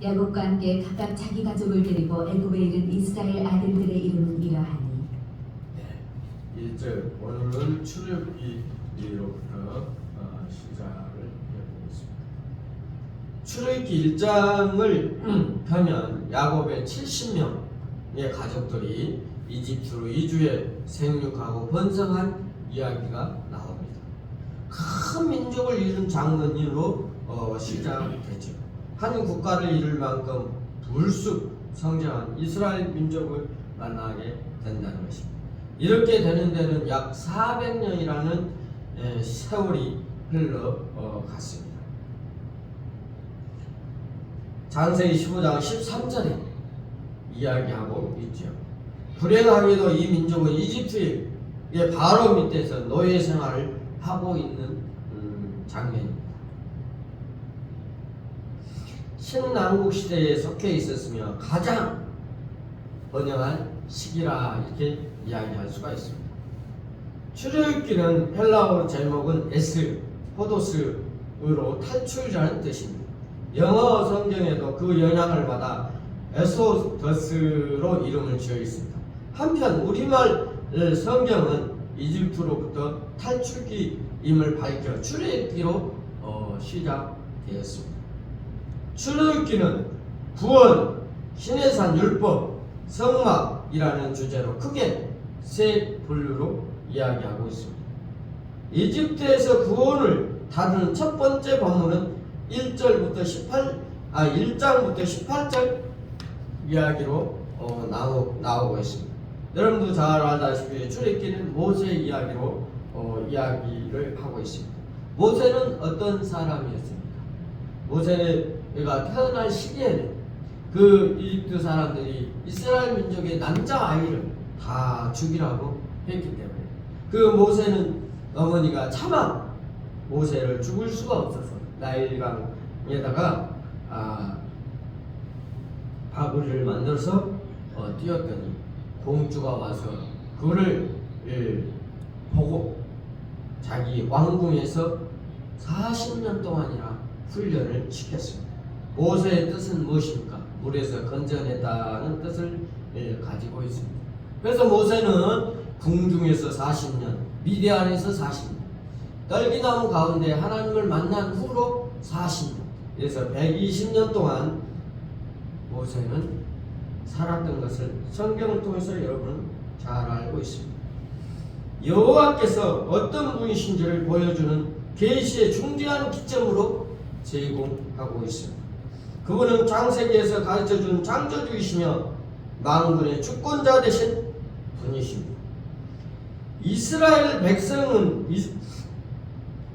야곱과 함께 각각 자기 가족을 데리고 애굽에 이른 이스라엘 아들들의 이름은 이러하니. 1절 오늘은 출애굽기로부터 시작을 해보겠습니다. 출애굽기 1장을 펴면 야곱의 70명의 가족들이 이집트로 이주해 생육하고 번성한 이야기가 나옵니다. 큰 민족을 이룬 장면으로 시작되죠. 한 국가를 이룰 만큼 불쑥 성장한 이스라엘 민족을 만나게 된다는 것입니다. 이렇게 되는 데는 약 400년이라는 세월이 흘러갔습니다. 창세기 15장 13절에 이야기하고 있죠. 불행하게도 이 민족은 이집트의 바로 밑에서 노예 생활을 하고 있는 장면입니다. 신남국 시대에 속해 있었으며 가장 번영한 시기라 이렇게 이야기할 수가 있습니다. 출애굽기는 헬라어 제목은 포도스로 탈출자는 뜻입니다. 영어 성경에도 그 영향을 받아 에소더스로 이름을 지어 있습니다. 한편 우리말 성경은 이집트로부터 탈출기임을 밝혀 출애굽기로 시작되었습니다. 출애굽기는 구원, 시내산 율법, 성막이라는 주제로 크게 세 분류로 이야기하고 있습니다. 이집트에서 구원을 다루는 첫 번째 본문은 1장부터 18절 이야기로 나오고 있습니다. 여러분도 잘 알다시피 출애굽기는 모세 이야기로 이야기를 하고 있습니다. 모세는 어떤 사람이었습니까? 모세가 태어날 시기에는 그 이집트 사람들이 이스라엘 민족의 남자 아이를 다 죽이라고 했기 때문에 그 모세는 어머니가 차마 모세를 죽을 수가 없어서 나일강에다가 바구리를 만들어서 띄웠더니 공주가 와서 그를 보고 자기 왕궁에서 40년 동안이나 훈련을 시켰습니다. 모세의 뜻은 무엇입니까? 물에서 건져냈다는 뜻을 가지고 있습니다. 그래서 모세는 궁중에서 40년, 미디안에서 40년, 떨기나무 가운데 하나님을 만난 후로 40년, 그래서 120년 동안 모세는 살았던 것을 성경을 통해서 여러분은 잘 알고 있습니다. 여호와께서 어떤 분이신지를 보여주는 계시의 중대한 기점으로 제공하고 있습니다. 그분은 창세기에서 가르쳐준 창조주이시며 만군의 주권자 되신 분이십니다. 이스라엘 백성은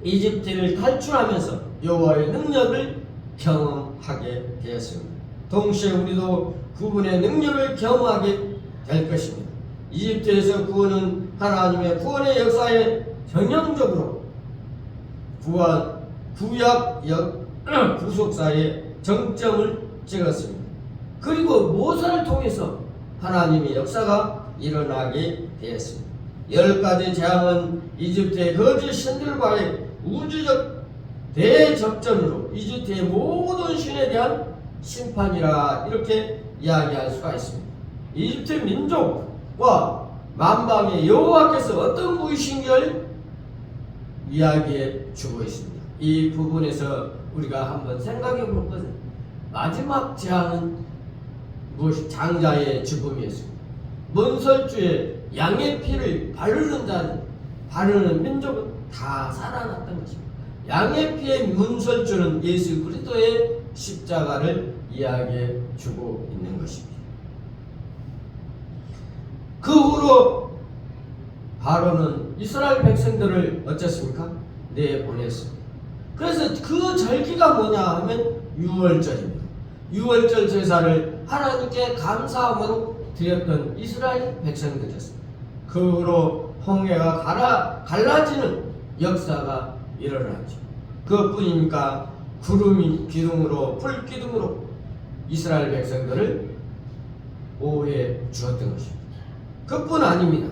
이집트를 탈출하면서 여호와의 능력을 경험하게 되었습니다. 동시에 우리도 그분의 능력을 경험하게 될 것입니다. 이집트에서 구원은 하나님의 구원의 역사에 전형적으로 구약 구속사의 정점을 찍었습니다. 그리고 모세를 통해서 하나님의 역사가 일어나게 되었습니다. 10가지 재앙은 이집트의 거짓 신들과의 우주적 대접전으로 이집트의 모든 신에 대한 심판이라 이렇게 이야기할 수가 있습니다. 이집트 민족과 만방의 여호와께서 어떤 분이신지를 이야기해 주고 있습니다. 이 부분에서 우리가 한번 생각해 볼 것은 마지막 재앙은 무엇이 장자의 죽음이었습니다. 문설주에 양의 피를 바르는 민족은 다 살아났던 것입니다. 양의 피의 문설주는 예수 그리스도의 십자가를 이야기해 주고 있는 것입니다. 그 후로 바로는 이스라엘 백성들을 어쨌습니까? 내보냈습니다. 그래서 그 절기가 뭐냐 하면 유월절입니다. 유월절 제사를 하나님께 감사함으로 드렸던 이스라엘 백성들이었습니다. 그 후로 홍해가 갈라지는 역사가 일어났죠. 그뿐이니까 구름이 기둥으로 불기둥으로 이스라엘 백성들을 보호해 주었던 것입니다. 그뿐 아닙니다.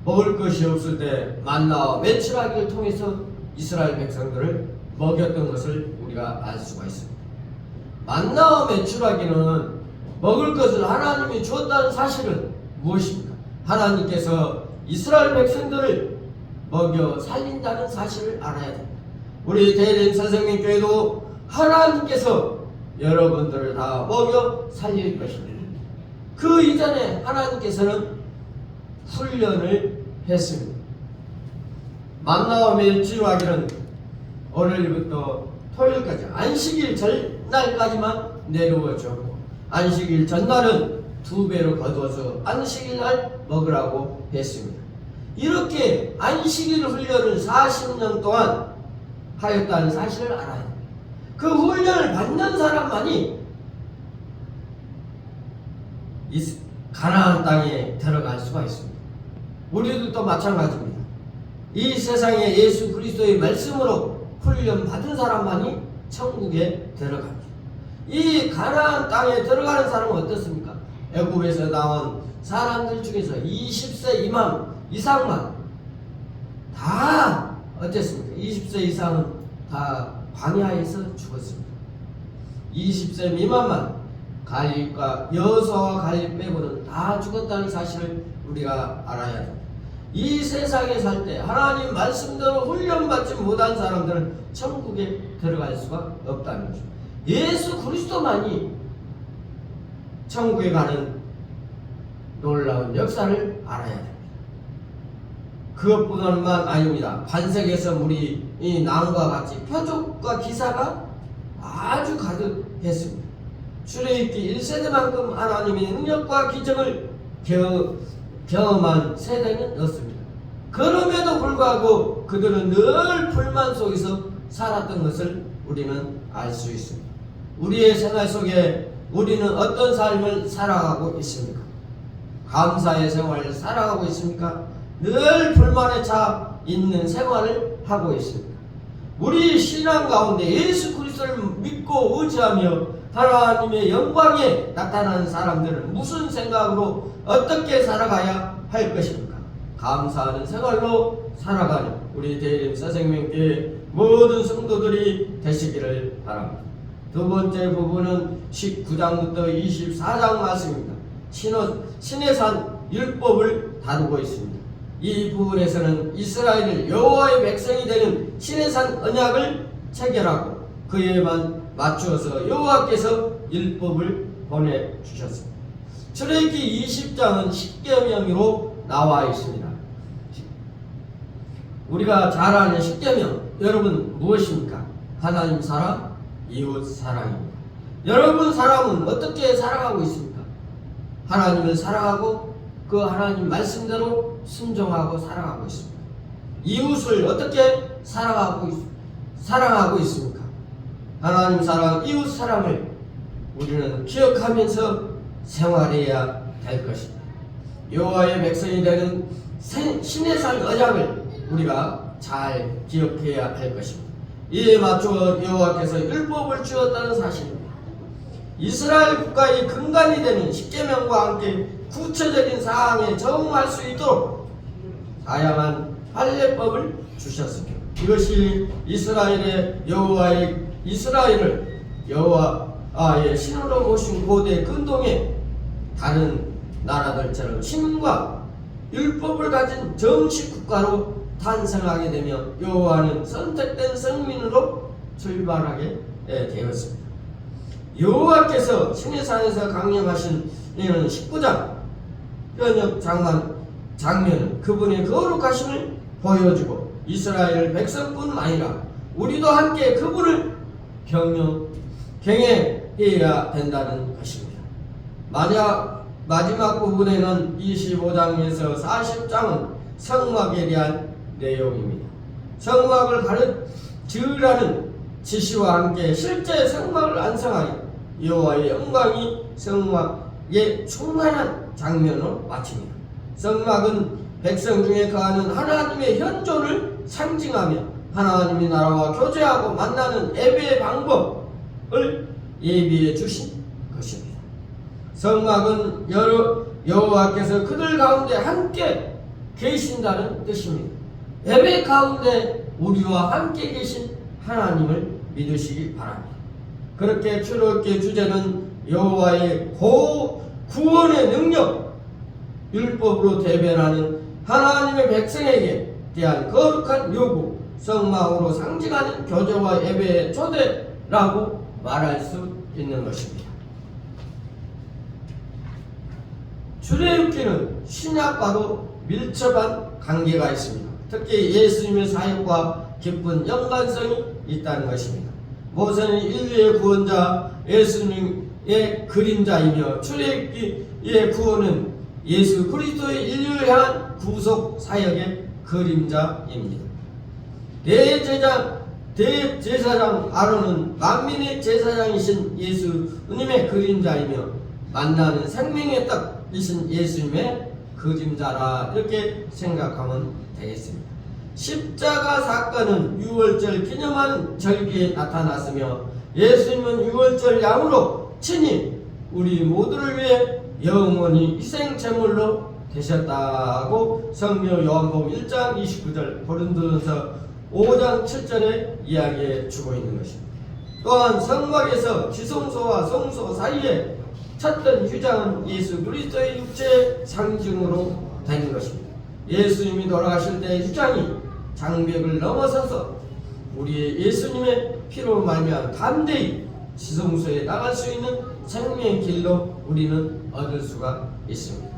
먹을 것이 없을 때 만나와 메추라기를 통해서 이스라엘 백성들을 먹였던 것을 우리가 알 수가 있습니다. 만나와 메추라기는 먹을 것을 하나님이 주었다는 사실은 무엇입니까? 하나님께서 이스라엘 백성들을 먹여 살린다는 사실을 알아야 됩니다. 우리 대림 선생님교회도 하나님께서 여러분들을 다 먹여 살릴 것입니다. 그 이전에 하나님께서는 훈련을 했습니다. 만나와 메추라기는 오늘부터 토요일까지 안식일 전날까지만 내려워 줬고, 안식일 전날은 2배로 거두어서 안식일 날 먹으라고 했습니다. 이렇게 안식일 훈련을 40년 동안 하였다는 사실을 알아야 합니다. 그 훈련을 받는 사람만이 가나안 땅에 들어갈 수가 있습니다. 우리들도 마찬가지입니다. 이 세상에 예수 그리스도의 말씀으로 훈련 받은 사람만이 천국에 들어갑니다. 이 가나안 땅에 들어가는 사람은 어떻습니까? 애굽에서 나온 사람들 중에서 20세 이상만 다 어땠습니까? 20세 이상은 다 광야에서 죽었습니다. 20세 미만만 갈립과 여호수아와 갈립 빼고는 다 죽었다는 사실을 우리가 알아야 합니다. 이 세상에 살 때 하나님 말씀대로 훈련받지 못한 사람들은 천국에 들어갈 수가 없다는 거죠. 예수 그리스도만이 천국에 가는 놀라운 역사를 알아야 됩니다. 그것뿐만 아닙니다. 반석에서 물이 이 나무와 같이 표적과 기사가 아주 가득했습니다. 출애굽기 1세대만큼 하나님의 능력과 기적을 경험한 세대는 없습니다. 그럼에도 불구하고 그들은 늘 불만 속에서 살았던 것을 우리는 알 수 있습니다. 우리의 생활 속에 우리는 어떤 삶을 살아가고 있습니까? 감사의 생활을 살아가고 있습니까? 늘 불만에 차 있는 생활을 하고 있습니까? 우리 신앙 가운데 예수 그리스도를 믿고 의지하며 하나님의 영광에 나타나는 사람들은 무슨 생각으로 어떻게 살아가야 할 것입니까? 감사하는 생활로 살아가는 우리 대림 서생명교회 모든 성도들이 되시기를 바랍니다. 두 번째 부분은 19장부터 24장 말씀입니다. 시내산 율법을 다루고 있습니다. 이 부분에서는 이스라엘을 여호와의 백성이 되는 시내산 언약을 체결하고 그에만 맞추어서 여호와께서 율법을 보내주셨습니다. 출애굽기 20장은 십계명으로 나와 있습니다. 우리가 잘 아는 십계명, 여러분 무엇입니까? 하나님 사랑, 이웃 사랑입니다. 여러분 사람은 어떻게 살아가고 있습니까? 하나님을 사랑하고 그 하나님 말씀대로 순종하고 살아가고 있습니다. 이웃을 어떻게 사랑하고 있습니까? 하나님 사랑, 이웃 사랑을 우리는 기억하면서 생활해야 될 것입니다. 여호와의 백성이 되는 시내산 언약을 우리가 잘 기억해야 할 것입니다. 이에 맞추어 여호와께서 율법을 주었다는 사실입니다. 이스라엘 국가의 근간이 되는 십계명과 함께 구체적인 사항에 적응할 수 있도록 다양한 할례법을 주셨습니다. 이것이 이스라엘을 여호와의 신으로 모신 고대 근동의 다른 나라들처럼 신과 율법을 가진 정식 국가로 탄생하게 되며 여호와는 선택된 성민으로 출발하게 되었습니다. 여호와께서 시내산에서 강령하신 이는 19장 현역 장면은 그분의 거룩하심을 보여주고 이스라엘 백성뿐 아니라 우리도 함께 그분을 경외해야 된다는 것입니다. 마지막 부분에는 25장에서 40장은 성막에 대한 내용입니다. 성막을 가르치라는 지시와 함께 실제 성막을 완성하여 여호와의 영광이 성막에 충만한 장면으로 마칩니다. 성막은 백성 중에 거하는 하나님의 현존을 상징하며 하나님의 나라와 교제하고 만나는 예배의 방법을 예비해 주신 것입니다. 성막은 여호와께서 그들 가운데 함께 계신다는 뜻입니다. 예배 가운데 우리와 함께 계신 하나님을 믿으시기 바랍니다. 그렇게 출애굽기 주제는 여호와의 구원의 능력, 율법으로 대변하는 하나님의 백성에게 대한 거룩한 요구, 성막으로 상징하는 교제와 예배의 초대라고 말할 수 있는 것입니다. 출애굽기는 신약과도 밀접한 관계가 있습니다. 특히 예수님의 사역과 깊은 연관성이 있다는 것입니다. 모세는 인류의 구원자 예수님의 그림자이며 출애굽기의 구원은 예수 그리스도의 인류를 향한 구속 사역의 그림자입니다. 대제사장 아론은 만민의 제사장이신 예수님의 그림자이며 만나는 생명의 떡이신 예수님의 그림자라 이렇게 생각하면 되겠습니다. 십자가 사건은 유월절 기념하는 절기에 나타났으며 예수님은 유월절 양으로 친히 우리 모두를 위해 영원히 희생제물로 되셨다고 성경 요한복음 1장 29절 고린도전서 5장 7절에 이야기해 주고 있는 것입니다. 또한 성막에서 지성소와 성소 사이에 쳤던 휘장은 예수 그리스도의 육체의 상징으로 되는 것입니다. 예수님이 돌아가실 때 휘장이 장벽을 넘어서서 우리의 예수님의 피로 말미암아 담대히 지성소에 나갈 수 있는 생명의 길로 우리는 얻을 수가 있습니다.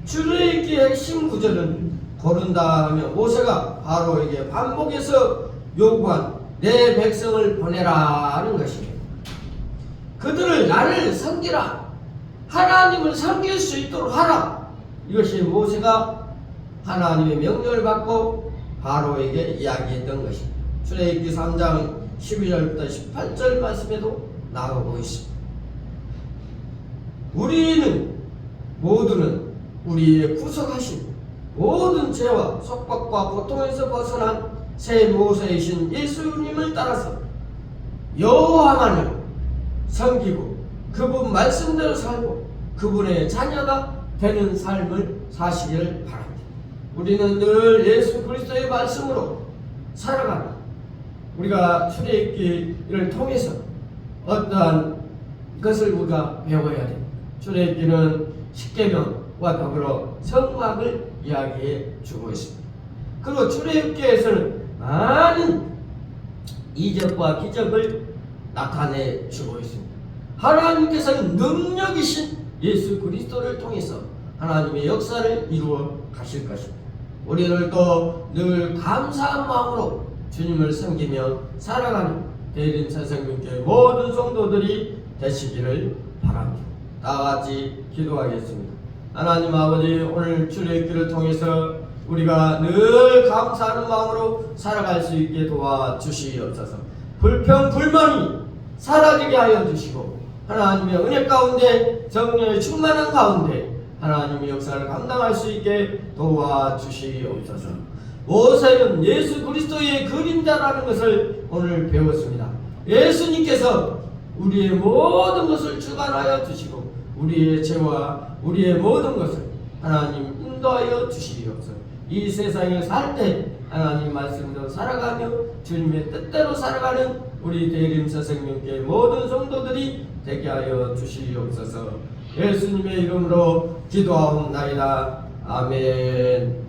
출애굽기의 핵심 구절은 고른다 하며 모세가 바로에게 반복해서 요구한 내 백성을 보내라는 것입니다. 그들을 나를 섬기라, 하나님을 섬길 수 있도록 하라. 이것이 모세가 하나님의 명령을 받고 바로에게 이야기했던 것입니다. 출애굽기 3장 12절부터 18절 말씀에도 나오고 있습니다. 우리는 모두는 우리의 구속하신 모든 죄와 속박과 고통에서 벗어난 새 모세이신 예수님을 따라서 여호와만을 섬기고 그분 말씀대로 살고 그분의 자녀가 되는 삶을 사시기를 바랍니다. 우리는 늘 예수 그리스도의 말씀으로 살아가는 우리가 출애굽기를 통해서 어떠한 것을 우리가 배워야 됩니다. 출애굽기는 십계명과 더불어 성막을 이야기해 주고 있습니다. 그리고 출애굽기에서는 많은 이적과 기적을 나타내 주고 있습니다. 하나님께서는 능력이신 예수 그리스도를 통해서 하나님의 역사를 이루어 가실 것입니다. 우리들도 늘 감사한 마음으로 주님을 섬기며 살아가는 대림사생님께 모든 성도들이 되시기를 바랍니다. 다같이 기도하겠습니다. 하나님 아버지, 오늘 출애굽기를 통해서 우리가 늘 감사하는 마음으로 살아갈 수 있게 도와주시옵소서. 불평 불만이 사라지게 하여 주시고 하나님의 은혜 가운데 정령의 충만한 가운데 하나님의 역사를 감당할 수 있게 도와주시옵소서. 모세는 예수 그리스도의 그림자라는 것을 오늘 배웠습니다. 예수님께서 우리의 모든 것을 주관하여 주시고 우리의 죄와 우리의 모든 것을 하나님 인도하여 주시옵소서. 이 세상에 살 때 하나님 말씀대로 살아가며 주님의 뜻대로 살아가는 우리 대림사생명교회 모든 성도들이 되게 하여 주시옵소서. 예수님의 이름으로 기도하옵나이다. 아멘.